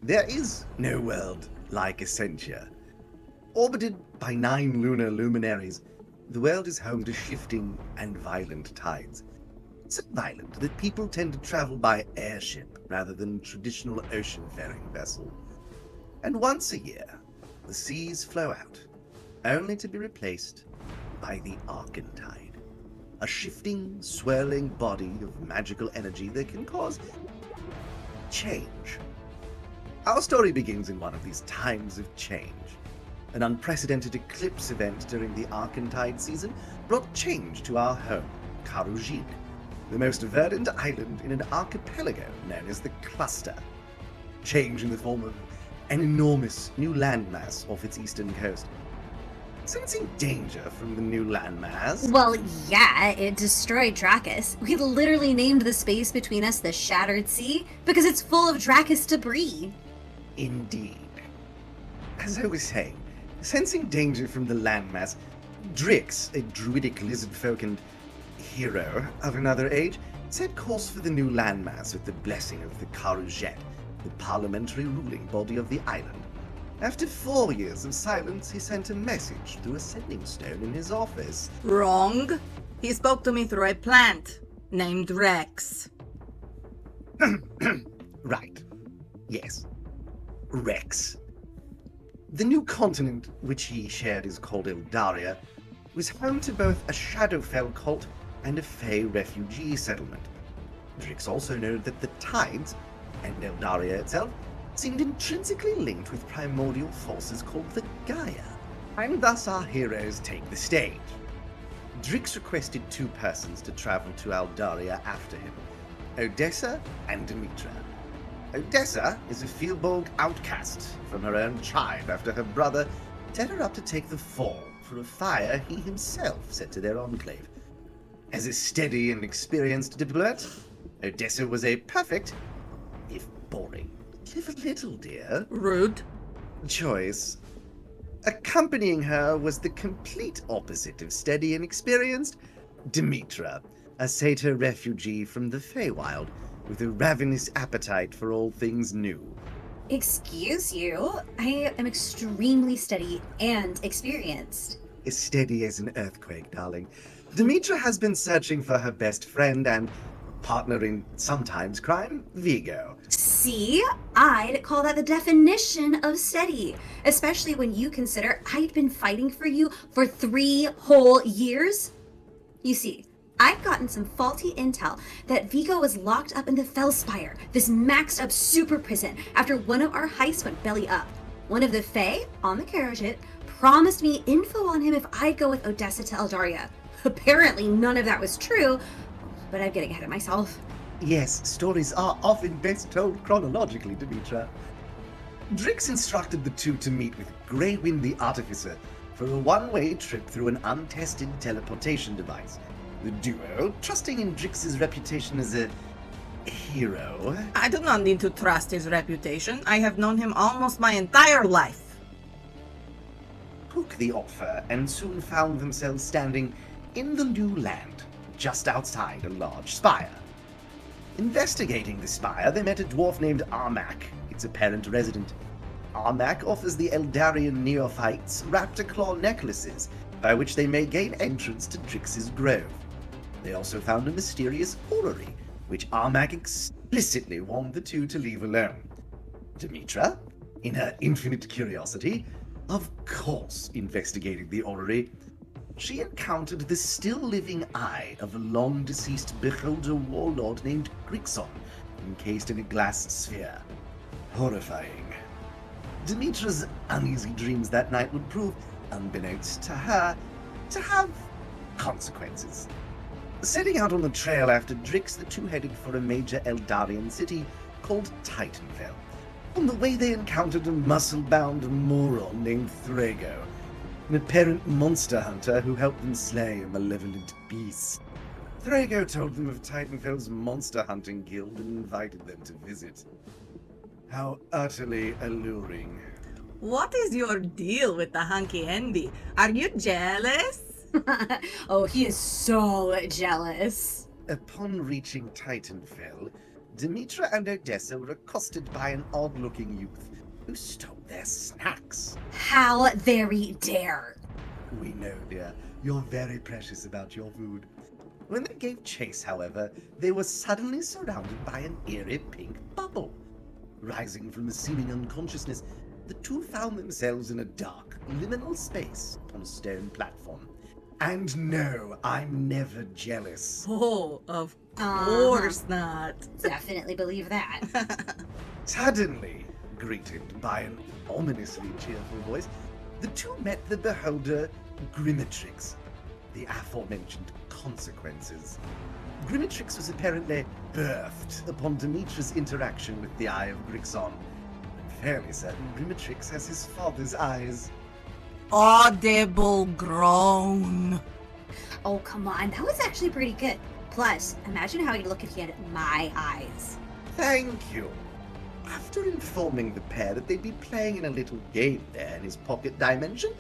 There is no world like Ascensia. Orbited by 9 lunar luminaries, the world is home to shifting and violent tides. So violent that people tend to travel by airship rather than traditional ocean-faring vessel. And once a year, the seas flow out, only to be replaced by the Archentide, a shifting, swirling body of magical energy that can cause change. Our story begins in one of these times of change. An unprecedented eclipse event during the Archentide season brought change to our home, Karujin, the most verdant island in an archipelago known as the Cluster. Change in the form of an enormous new landmass off its eastern coast. Sensing danger from the new landmass? Well, yeah, it destroyed Dracus. We literally named the space between us the Shattered Sea because it's full of Dracus debris. Indeed. As I was saying, sensing danger from the landmass, Drix, a druidic lizard folk and hero of another age, set course for the new landmass with the blessing of the Karujet, the parliamentary ruling body of the island. After 4 years of silence, he sent a message through a sending stone in his office. Wrong. He spoke to me through a plant named Rex. Right. Yes. Rex. The new continent, which he shared is called Eldaria, was home to both a Shadowfell cult and a Fey refugee settlement. Drix also noted that the tides, and Eldaria itself, seemed intrinsically linked with primordial forces called the Gaia, and thus our heroes take the stage. Drix requested 2 persons to travel to Eldaria after him, Odessa and Demetra. Odessa is a firbolg outcast from her own tribe after her brother set her up to take the fall for a fire he himself set to their enclave. As a steady and experienced diplomat, Odessa was a perfect, if boring, live a little, dear, Rude. choice. Accompanying her was the complete opposite of steady and experienced, Demetra, a satyr refugee from the Feywild, with a ravenous appetite for all things new. Excuse you? I am extremely steady and experienced. As steady as an earthquake, darling. Demetra has been searching for her best friend and partner in sometimes crime, Vigo. See? I'd call that the definition of steady, especially when you consider I'd been fighting for you for 3 whole years. You see, I've gotten some faulty intel that Vigo was locked up in the Fellspire, this maxed up super prison, after one of our heists went belly up. One of the Fae, on the Karajit, promised me info on him if I'd go with Odessa to Eldaria. Apparently none of that was true, but I'm getting ahead of myself. Yes, stories are often best told chronologically, Demetra. Drix instructed the 2 to meet with Greywind the Artificer for a one-way trip through an untested teleportation device. The duo, trusting in Drix's reputation as a hero, I do not need to trust his reputation. I have known him almost my entire life. took the offer and soon found themselves standing in the new land, just outside a large spire. Investigating the spire, they met a dwarf named Armak, its apparent resident. Armak offers the Eldarian neophytes raptor claw necklaces, by which they may gain entrance to Drix's grove. They also found a mysterious orrery, which Armak explicitly warned the 2 to leave alone. Demetra, in her infinite curiosity, of course investigated the orrery. She encountered the still-living eye of a long-deceased beholder warlord named Grixon, encased in a glass sphere. Horrifying. Demetra's uneasy dreams that night would prove, unbeknownst to her, to have consequences. Setting out on the trail after Drix, the 2 headed for a major Eldarian city called Titanfell. On the way they encountered a muscle-bound moron named Thrago, an apparent monster hunter who helped them slay a malevolent beast. Thrago told them of Titanfell's monster hunting guild and invited them to visit. How utterly alluring. What is your deal with the hunky Andy? Are you jealous? Oh, he is so jealous. Upon reaching Titanfell, Demetra and Odessa were accosted by an odd-looking youth who stole their snacks. How very dare! We know, dear, you're very precious about your food. When they gave chase, however, they were suddenly surrounded by an eerie pink bubble. Rising from a seeming unconsciousness, the two found themselves in a dark, liminal space on a stone platform. And no, I'm never jealous. Oh, of course not. Definitely believe that. Suddenly, greeted by an ominously cheerful voice, the two met the beholder Grimatrix, the aforementioned consequences. Grimatrix was apparently birthed upon Demetra's interaction with the Eye of Grixon. I'm fairly certain Grimatrix has his father's eyes. Audible groan. Oh, come on. That was actually pretty good. Plus, imagine how he'd look if he had my eyes. Thank you. After informing the pair that they'd be playing in a little game there in his pocket dimension,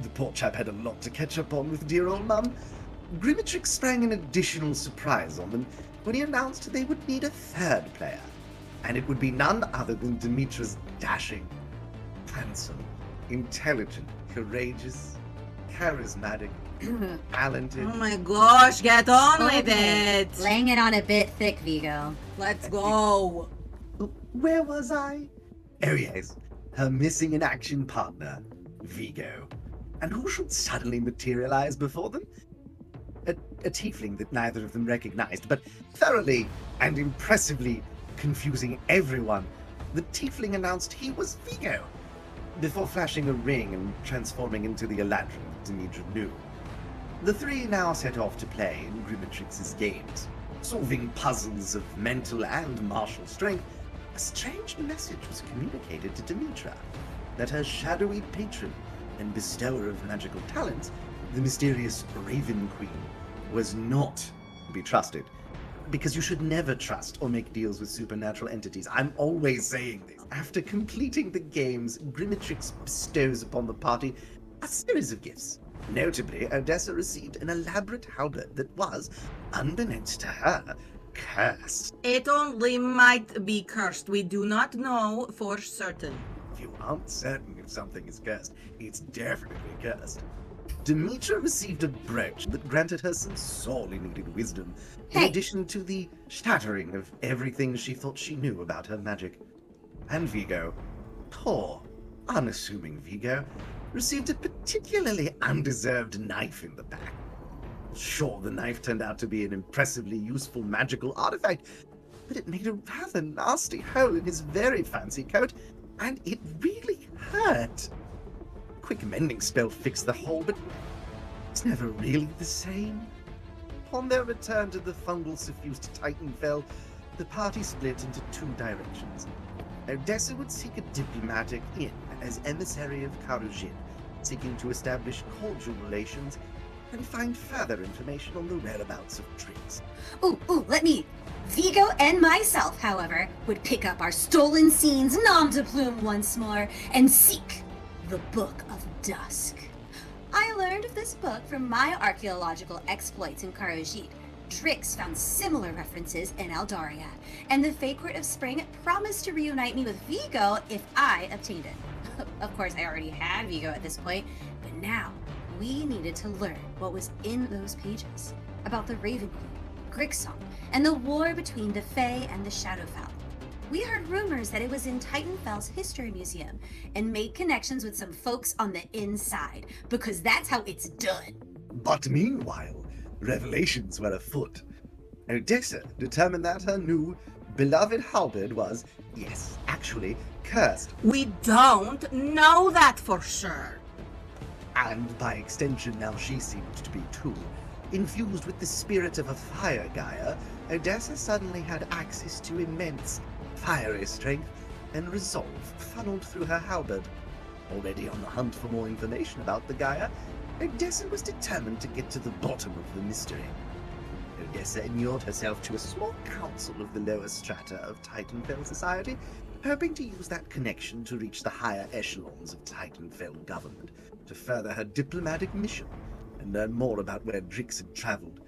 the poor chap had a lot to catch up on with dear old mum, Grimatrix sprang an additional surprise on them when he announced they would need a third player, and it would be none other than Demetra's dashing, handsome, intelligent, courageous, charismatic, talented... Oh my gosh, get on with Okay, it. laying it on a bit thick, Vigo. Let's go. Where was I? Oh yes, her missing in action partner, Vigo. And who should suddenly materialize before them? A tiefling that neither of them recognized, but thoroughly and impressively confusing everyone. The tiefling announced he was Vigo, before flashing a ring and transforming into the Eladrin that Demetra knew. The three now set off to play in Grimatrix's games, solving puzzles of mental and martial strength. A strange message was communicated to Demetra, that her shadowy patron and bestower of magical talents, the mysterious Raven Queen, was not to be trusted. Because you should never trust or make deals with supernatural entities. I'm always saying this. After completing the games, Grimatrix bestows upon the party a series of gifts. Notably, Odessa received an elaborate halberd that was, unbeknownst to her, cursed. It only might be cursed. We do not know for certain. If you aren't certain if something is cursed, it's definitely cursed. Demetra received a brooch that granted her some sorely needed wisdom, in Hey. addition to the shattering of everything she thought she knew about her magic. And Vigo, poor, unassuming Vigo, received a particularly undeserved knife in the back. Sure, the knife turned out to be an impressively useful magical artifact, but it made a rather nasty hole in his very fancy coat, and it really hurt. Quick mending spell fixed the hole, but it's never really the same. Upon their return to the fungal-suffused Titanfell, the party split into two directions. Odessa would seek a diplomatic in as emissary of Karujin, seeking to establish cordial relations and find further information on the whereabouts of Trix. Ooh, let me. Vigo and myself, however, would pick up our stolen scenes nom de plume once more and seek the Book of Dusk. I learned of this book from my archaeological exploits in Karujit. Trix found similar references in Eldaria, and the Fey Court of Spring promised to reunite me with Vigo if I obtained it. Of course, I already had Vigo at this point, but now we needed to learn what was in those pages about the Raven Queen, Grixon, and the war between the Fey and the Shadowfell. We heard rumors that it was in Titanfell's History Museum and made connections with some folks on the inside, because that's how it's done. But meanwhile, revelations were afoot. Odessa determined that her new, beloved halberd was, yes, actually, cursed, We don't know that for sure. and by extension now she seemed to be too. Infused with the spirit of a fire Gaia, Odessa suddenly had access to immense fiery strength and resolve funneled through her halberd. Already on the hunt for more information about the Gaia, Odessa was determined to get to the bottom of the mystery. Odessa inured herself to a small council of the lower strata of Titanfell society, hoping to use that connection to reach the higher echelons of Titanfell government to further her diplomatic mission and learn more about where Drix had traveled.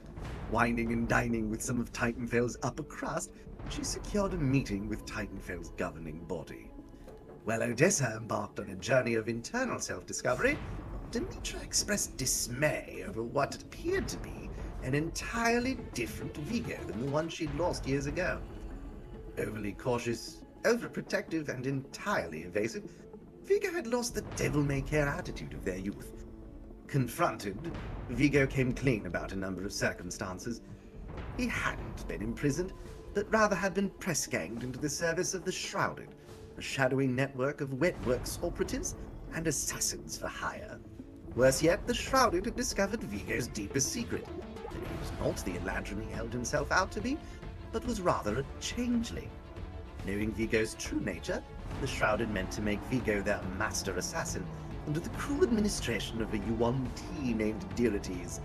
Wining and dining with some of Titanfell's upper crust, she secured a meeting with Titanfell's governing body. While Odessa embarked on a journey of internal self-discovery, Demetra expressed dismay over what appeared to be an entirely different Vigo than the one she'd lost years ago. Overly cautious, overprotective, and entirely evasive, Vigo had lost the devil-may-care attitude of their youth. Confronted, Vigo came clean about a number of circumstances. He hadn't been imprisoned, but rather had been press-ganged into the service of the Shrouded, a shadowy network of wetworks operatives and assassins for hire. Worse yet, the Shrouded had discovered Vigo's deepest secret, that he was not the Eladrin he held himself out to be, but was rather a changeling. Knowing Vigo's true nature, the Shrouded meant to make Vigo their master assassin under the cruel administration of a Yuan-Ti named Dirites,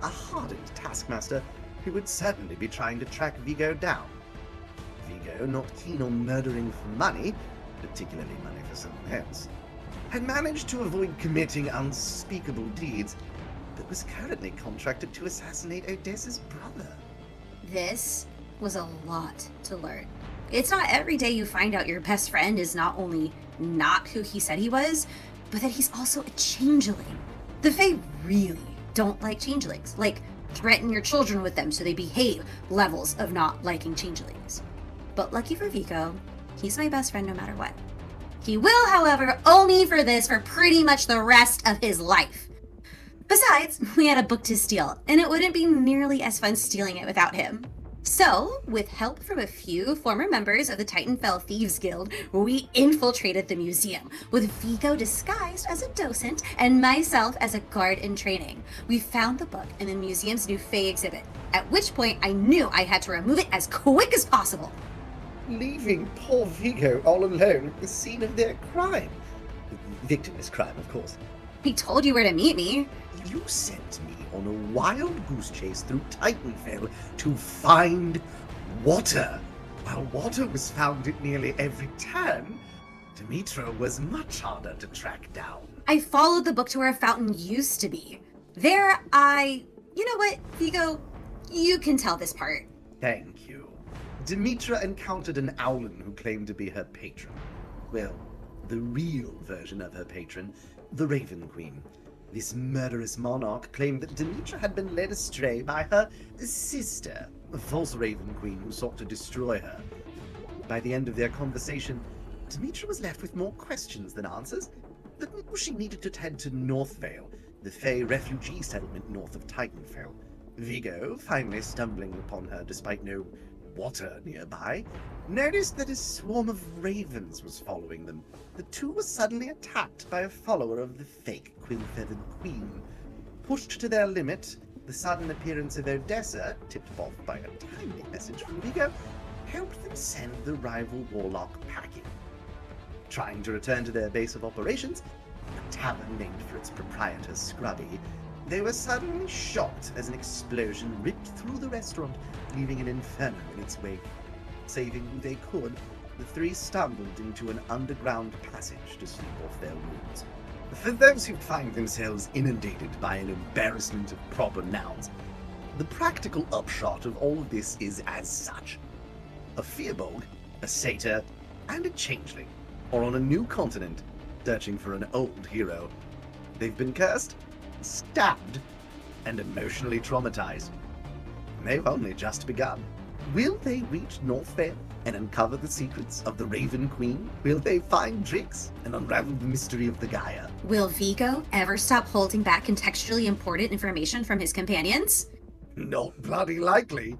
a hardened taskmaster who would certainly be trying to track Vigo down. Vigo, not keen on murdering for money, particularly money for someone else, had managed to avoid committing unspeakable deeds, but was currently contracted to assassinate Odessa's brother. This was a lot to learn. It's not every day you find out your best friend is not only not who he said he was, but that he's also a changeling. The Fae really don't like changelings. Like, threaten your children with them so they behave levels of not liking changelings. But lucky for Vigo, he's my best friend no matter what. He will, however, owe me for this for pretty much the rest of his life. Besides, we had a book to steal, and it wouldn't be nearly as fun stealing it without him. So, with help from a few former members of the Titanfell Thieves Guild, we infiltrated the museum, with Vigo disguised as a docent and myself as a guard in training. We found the book in the museum's new Fae exhibit, at which point I knew I had to remove it as quick as possible. Leaving poor Vigo all alone at the scene of their crime. Victimless crime, of course. He told you where to meet me. You sent me on a wild goose chase through Titanfell to find water. While water was found at nearly every turn, Demetra was much harder to track down. I followed the book to where a fountain used to be. You know what, Vigo? You can tell this part. Thank you. Demetra encountered an Owlin who claimed to be her patron. Well, the real version of her patron, the Raven Queen. This murderous monarch claimed that Demetra had been led astray by her sister, a false Raven Queen who sought to destroy her. By the end of their conversation, Demetra was left with more questions than answers, but knew she needed to head to Northvale, the Fae refugee settlement north of Titanfell. Vigo, finally stumbling upon her despite no water nearby, noticed that a swarm of ravens was following them. The two were suddenly attacked by a follower of the fake quill-feathered queen. Pushed to their limit, the sudden appearance of Odessa, tipped off by a timely message from Vigo, helped them send the rival warlock packing. Trying to return to their base of operations, a tavern named for its proprietor Scrubby, they were suddenly shocked as an explosion ripped through the restaurant, leaving an inferno in its wake. Saving who they could, the three stumbled into an underground passage to sleep off their wounds. For those who find themselves inundated by an embarrassment of proper nouns, the practical upshot of all of this is as such. A firbolg, a satyr, and a changeling are on a new continent, searching for an old hero. They've been cursed, stabbed, and emotionally traumatized. They've only just begun. Will they reach Northvale and uncover the secrets of the Raven Queen? Will they find Drix and unravel the mystery of the Gaia? Will Vigo ever stop holding back contextually important information from his companions? Not bloody likely.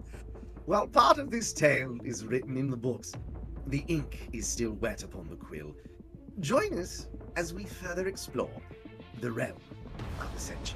While part of this tale is written in the books, the ink is still wet upon the quill. Join us as we further explore the realm of Ascensia.